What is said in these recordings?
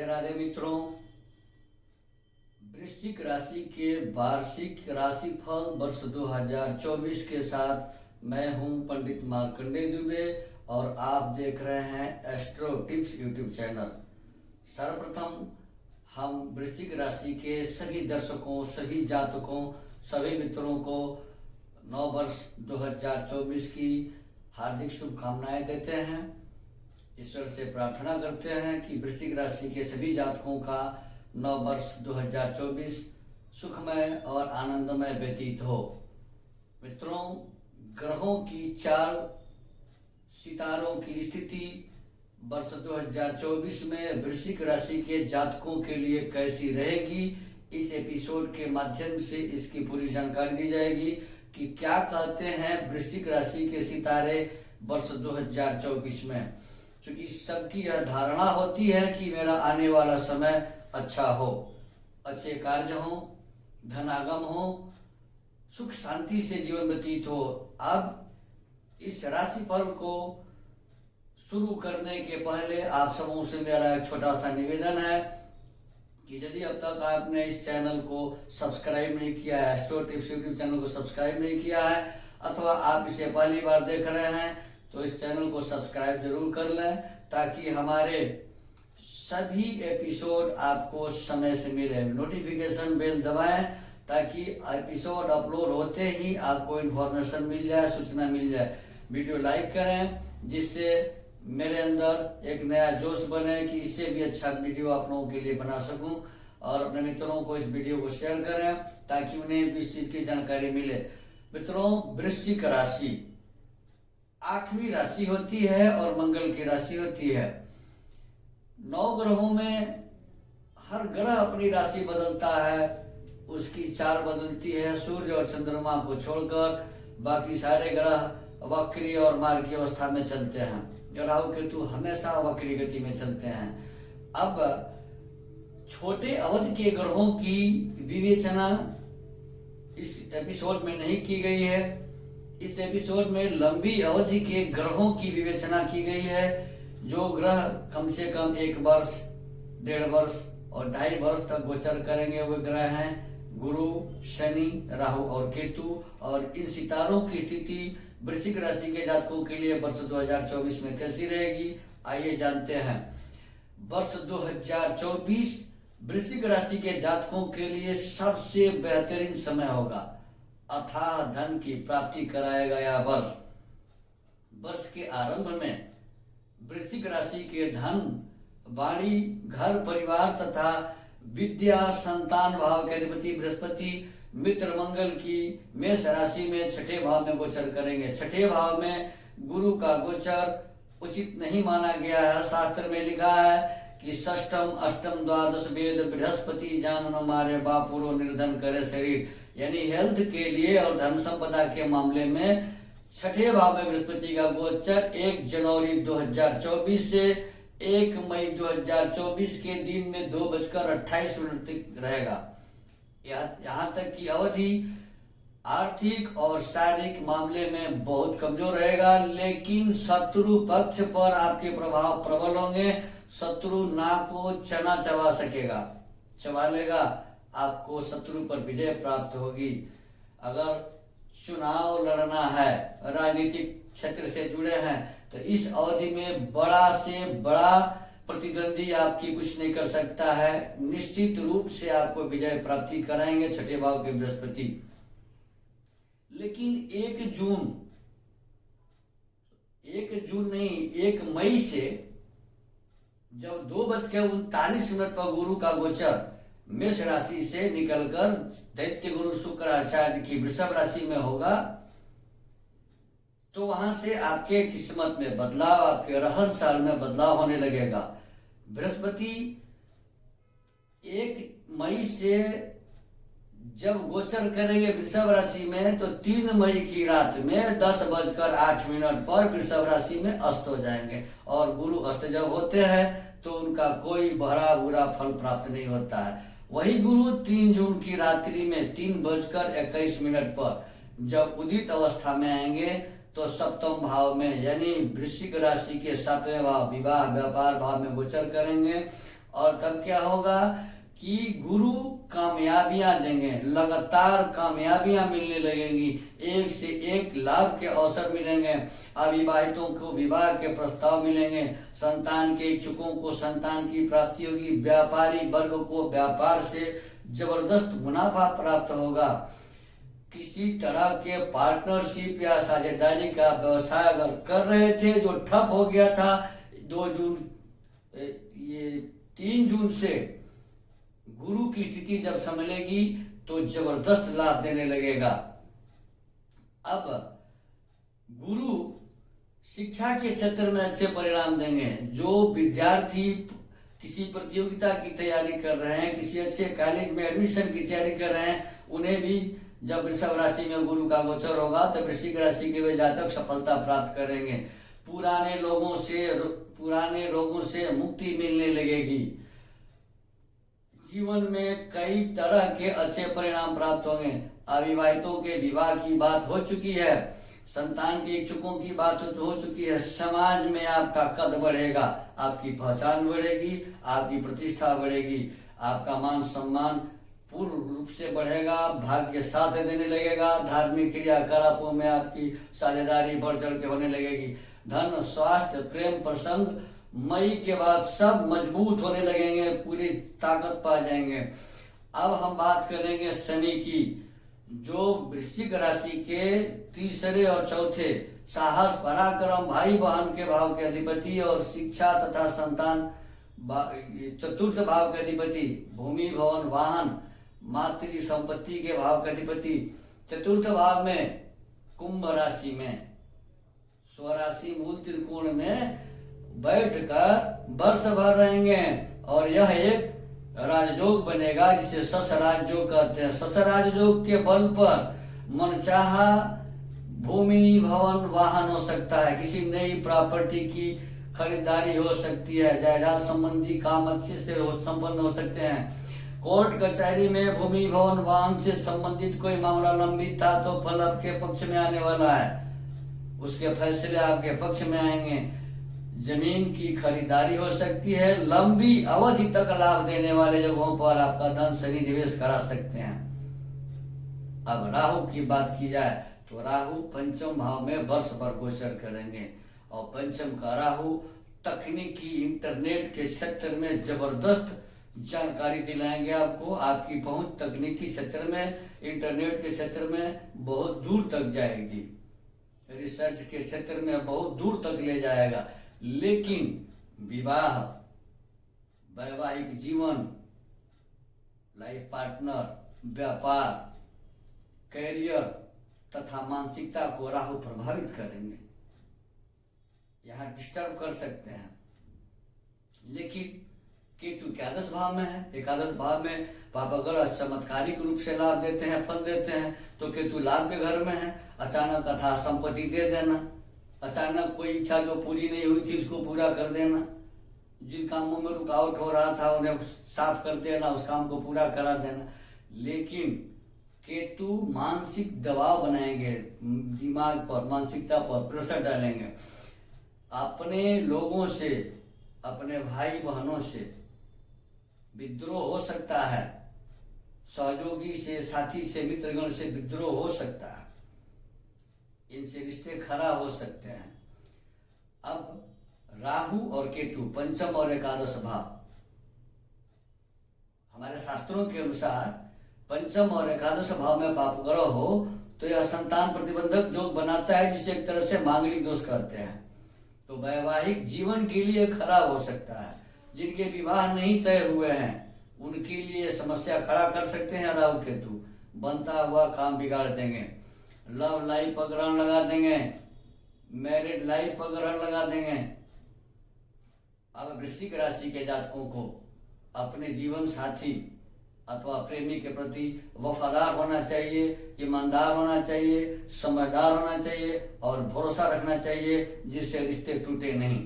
राधे मित्रों, वृश्चिक राशि के वार्षिक राशिफल वर्ष 2024 के साथ मैं हूं पंडित मार्कंडेय दुबे और आप देख रहे हैं एस्ट्रो टिप्स यूट्यूब चैनल। सर्वप्रथम हम वृश्चिक राशि के सभी दर्शकों, सभी जातकों, सभी मित्रों को नव वर्ष 2024 की हार्दिक शुभकामनाएं देते हैं। ईश्वर से प्रार्थना करते हैं कि वृश्चिक राशि के सभी जातकों का नव वर्ष 2024 सुखमय और आनंदमय व्यतीत हो। मित्रों, ग्रहों की चाल, सितारों की स्थिति वर्ष 2024 में वृश्चिक राशि के जातकों के लिए कैसी रहेगी, इस एपिसोड के माध्यम से इसकी पूरी जानकारी दी जाएगी कि क्या कहते हैं वृश्चिक राशि के सितारे वर्ष 2024 में। क्योंकि सबकी यह धारणा होती है कि मेरा आने वाला समय अच्छा हो, अच्छे कार्य हो, धनागम हो, सुख शांति से जीवन व्यतीत हो। अब इस राशिफल को शुरू करने के पहले आप सबों से मेरा एक छोटा सा निवेदन है कि यदि अब तक आपने इस चैनल को सब्सक्राइब नहीं किया है, एस्ट्रो टिप्स यूट्यूब चैनल को सब्सक्राइब नहीं किया है, अथवा आप इसे पहली बार देख रहे हैं तो इस चैनल को सब्सक्राइब जरूर कर लें ताकि हमारे सभी एपिसोड आपको समय से मिले। नोटिफिकेशन बेल दबाएं ताकि एपिसोड अपलोड होते ही आपको इन्फॉर्मेशन मिल जाए, सूचना मिल जाए। वीडियो लाइक करें जिससे मेरे अंदर एक नया जोश बने कि इससे भी अच्छा वीडियो आप लोगों के लिए बना सकूं, और अपने मित्रों को इस वीडियो को शेयर करें ताकि उन्हें भी इस चीज की जानकारी मिले। मित्रों, वृश्चिक राशि 8वीं राशि होती है और मंगल की राशि होती है। 9 ग्रहों में हर ग्रह अपनी राशि बदलता है, उसकी चाल बदलती है। सूर्य और चंद्रमा को छोड़कर बाकी सारे ग्रह वक्री और मार्गी अवस्था में चलते हैं। राहु केतु हमेशा वक्री गति में चलते हैं। अब छोटे अवधि के ग्रहों की विवेचना इस एपिसोड में नहीं की गई है। इस एपिसोड में लंबी अवधि के ग्रहों की विवेचना की गई है। जो ग्रह कम से कम 1 वर्ष, 1.5 वर्ष और 2.5 वर्ष तक गोचर करेंगे वे ग्रह हैं गुरु, शनि, राहु और केतु। और इन सितारों की स्थिति वृश्चिक राशि के जातकों के लिए वर्ष 2024 में कैसी रहेगी, आइए जानते हैं। वर्ष 2024 वृश्चिक राशि के जातकों के लिए सबसे बेहतरीन समय होगा। अथाह धन की प्राप्ति कराएगा यह वर्ष। वर्ष के आरंभ में वृश्चिक राशि के धन, वाणी, घर परिवार तथा विद्या, संतान भाव के अधिपति बृहस्पति मित्र मंगल की मेष राशि में 6ठे भाव में गोचर करेंगे। 6ठे भाव में गुरु का गोचर उचित नहीं माना गया है। शास्त्र में लिखा है कि षष्ठम, अष्टम, द्वादश वेद बृहस्पति जान न मारे बापुरो निर्धन करे शरीर। यानी हेल्थ के लिए और धन संपदा के मामले में 6ठे भाव में बृहस्पति का गोचर 1 जनवरी 2024 से 1 मई 2024 के दिन में 2:28 तक रहेगा। यहाँ तक की अवधि आर्थिक और शारीरिक मामले में बहुत कमजोर रहेगा, लेकिन शत्रु पक्ष पर आपके प्रभाव प्रबल होंगे। शत्रु नाक को चना चबा सकेगा, चबा लेगा, आपको शत्रु पर विजय प्राप्त होगी। अगर चुनाव लड़ना है, राजनीतिक क्षेत्र से जुड़े हैं, तो इस अवधि में बड़ा से बड़ा प्रतिद्वंदी आपकी कुछ नहीं कर सकता है। निश्चित रूप से आपको विजय प्राप्ति कराएंगे 6ठे भाव के बृहस्पति। लेकिन 1 जून नहीं, 1 मई से जब 2:39 पर गुरु का गोचर मेष राशि से निकलकर दैत्य गुरु शुक्राचार्य की वृषभ राशि में होगा, तो वहां से आपके किस्मत में बदलाव, आपके रहन सहन में बदलाव होने लगेगा। बृहस्पति 1 मई से जब गोचर करेंगे वृषभ राशि में, तो 3 मई की रात में 10:08 पर वृषभ राशि में अस्त हो जाएंगे। और गुरु अस्त जब होते हैं तो उनका कोई बड़ा बुरा फल प्राप्त नहीं होता है। वही गुरु 3 जून की रात्रि में 3:21 पर जब उदित अवस्था में आएंगे तो सप्तम भाव में यानी वृश्चिक राशि के 7वें भाव विवाह व्यापार भाव में गोचर करेंगे और तब क्या होगा कि गुरु कामयाबियां देंगे, लगातार कामयाबियां मिलने लगेंगी, एक से एक लाभ के अवसर मिलेंगे। अविवाहितों को विवाह के प्रस्ताव मिलेंगे, संतान के इच्छुकों को संतान की प्राप्ति होगी, व्यापारी वर्ग को व्यापार से जबरदस्त मुनाफा प्राप्त होगा। किसी तरह के पार्टनरशिप या साझेदारी का व्यवसाय अगर कर रहे थे जो ठप हो गया था 3 जून से गुरु की स्थिति जब संभलेगी तो जबरदस्त लाभ देने लगेगा। अब गुरु शिक्षा के क्षेत्र में अच्छे परिणाम देंगे। जो विद्यार्थी किसी प्रतियोगिता की तैयारी कर रहे हैं, किसी अच्छे कॉलेज में एडमिशन की तैयारी कर रहे हैं, उन्हें भी जब वृषभ राशि में गुरु का गोचर होगा तो वृश्चिक राशि के वे जातक सफलता प्राप्त करेंगे। पुराने रोगों से मुक्ति मिलने लगेगी। जीवन में कई तरह के अच्छे परिणाम प्राप्त होंगे। अविवाहितों के विवाह की बात हो चुकी है, संतान के इच्छुकों की बात हो चुकी है। समाज में आपका कद बढ़ेगा, आपकी पहचान बढ़ेगी, आपकी प्रतिष्ठा बढ़ेगी, आपका मान सम्मान पूर्ण रूप से बढ़ेगा, भाग्य साथ देने लगेगा। धार्मिक क्रियाकलापों में आपकी साझेदारी बढ़ चढ़ के होने लगेगी। धन, स्वास्थ्य, प्रेम प्रसंग मई के बाद सब मजबूत होने लगेंगे, पूरी ताकत पा जाएंगे। अब हम बात करेंगे शनि की, जो वृश्चिक राशि के तीसरे और चौथे साहस, पराक्रम, भाई बहन के भाव के अधिपति और शिक्षा तथा संतान चतुर्थ भाव के अधिपति, भूमि भवन वाहन मातृ संपत्ति के भाव के अधिपति चतुर्थ भाव में कुंभ राशि में स्वराशि मूल त्रिकोण में बैठकर वर्ष भर रहेंगे और यह एक राजयोग बनेगा जिसे सस राजयोग कहते हैं। सस राजयोग के बल पर मनचाहा भूमि भवन वाहन हो सकता है, किसी नई प्रॉपर्टी की खरीदारी हो सकती है, जायदाद संबंधी काम अच्छे से संपन्न हो सकते हैं। कोर्ट कचहरी में भूमि भवन वाहन से संबंधित कोई मामला लंबित था तो फल आपके पक्ष में आने वाला है, उसके फैसले आपके पक्ष में आएंगे। जमीन की खरीदारी हो सकती है, लंबी अवधि तक लाभ देने वाले जगहों पर आपका धन शनि निवेश करा सकते हैं। अब राहु की बात की जाए तो राहु पंचम भाव में वर्ष भर गोचर करेंगे और पंचम का राहु तकनीकी इंटरनेट के क्षेत्र में जबरदस्त जानकारी दिलाएंगे आपको। आपकी पहुंच तकनीकी क्षेत्र में, इंटरनेट के क्षेत्र में बहुत दूर तक जाएगी, रिसर्च के क्षेत्र में बहुत दूर तक ले जाएगा। लेकिन विवाह, वैवाहिक जीवन, लाइफ पार्टनर, व्यापार, कैरियर तथा मानसिकता को राहु प्रभावित करेंगे, यहाँ डिस्टर्ब कर सकते हैं। लेकिन केतु एकादश भाव में है, एकादश भाव में पाप ग्रह चमत्कारिक रूप से लाभ देते हैं, फल देते हैं। तो केतु लाभ के घर में है, अचानक अथा संपत्ति दे देना, अचानक कोई इच्छा जो पूरी नहीं हुई थी उसको पूरा कर देना, जिन कामों में रुकावट हो रहा था उन्हें साफ कर देना, उस काम को पूरा करा देना। लेकिन केतु मानसिक दबाव बनाएंगे, दिमाग पर, मानसिकता पर प्रेशर डालेंगे। अपने लोगों से, अपने भाई बहनों से विद्रोह हो सकता है, सहयोगी से, साथी से, मित्रगण से विद्रोह हो सकता है, इनसे रिश्ते खराब हो सकते हैं। अब राहु और केतु पंचम और एकादश भाव, हमारे शास्त्रों के अनुसार पंचम और एकादश भाव में पाप ग्रह हो तो यह संतान प्रतिबंधक योग बनाता है, जिसे एक तरह से मांगलिक दोष कहते हैं। तो वैवाहिक जीवन के लिए खराब हो सकता है। जिनके विवाह नहीं तय हुए हैं उनके लिए समस्या खड़ा कर सकते हैं राहु केतु, बनता हुआ काम बिगाड़ देंगे, लव लाइफ पर ग्रहण लगा देंगे, मैरिड लाइफ पर ग्रहण लगा देंगे। अब वृश्चिक राशि के जातकों को अपने जीवन साथी अथवा प्रेमी के प्रति वफादार होना चाहिए, ईमानदार होना चाहिए, समझदार होना चाहिए और भरोसा रखना चाहिए, जिससे रिश्ते टूटे नहीं।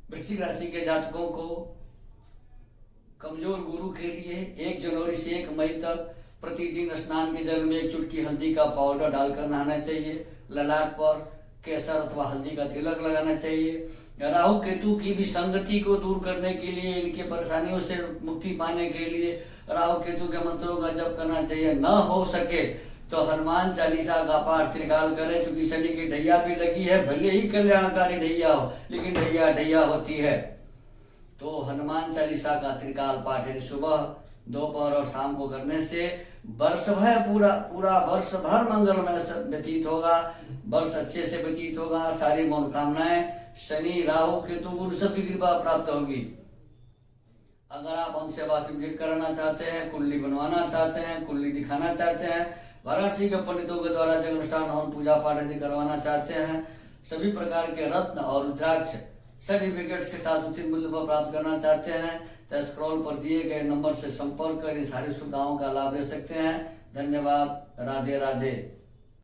वृश्चिक राशि के जातकों को कमजोर गुरु के लिए 1 जनवरी से 1 मई तक प्रतिदिन स्नान के जल में 1 चुटकी हल्दी का पाउडर डालकर नहाना चाहिए। ललाट पर केसर अथवा हल्दी का तिलक लगाना चाहिए। राहु केतु की भी संगति को दूर करने के लिए, इनके परेशानियों से मुक्ति पाने के लिए राहु केतु के मंत्रों का जप करना चाहिए। न हो सके तो हनुमान चालीसा का पाठ त्रिकाल करें, क्योंकि शनि की ढैया भी लगी है। भले ही कल्याणकारी ढैया हो, लेकिन ढैया ढैया होती है। तो हनुमान चालीसा का त्रिकाल पाठ यानी सुबह, दोपहर और शाम को करने से वर्ष भर पूरा वर्ष भर मंगलमय व्यतीत होगा, वर्ष अच्छे से व्यतीत होगा। सारी मनोकामनाएं शनि राहु केतु गुरु सबकी कृपा प्राप्त होगी। अगर आप हमसे बातचीत कराना चाहते हैं, कुंडली बनवाना चाहते हैं, कुंडली दिखाना चाहते हैं, वाराणसी के पंडितों के द्वारा जग अनुष्ठान हवन पूजा पाठ आदि करवाना चाहते हैं, सभी प्रकार के रत्न और रुद्राक्ष सर्टिफिकेट्स के साथ उचित मूल्य पर प्राप्त करना चाहते हैं, तो स्क्रॉल पर दिए गए नंबर से संपर्क कर इन सारी सुविधाओं का लाभ ले सकते हैं। धन्यवाद। राधे राधे।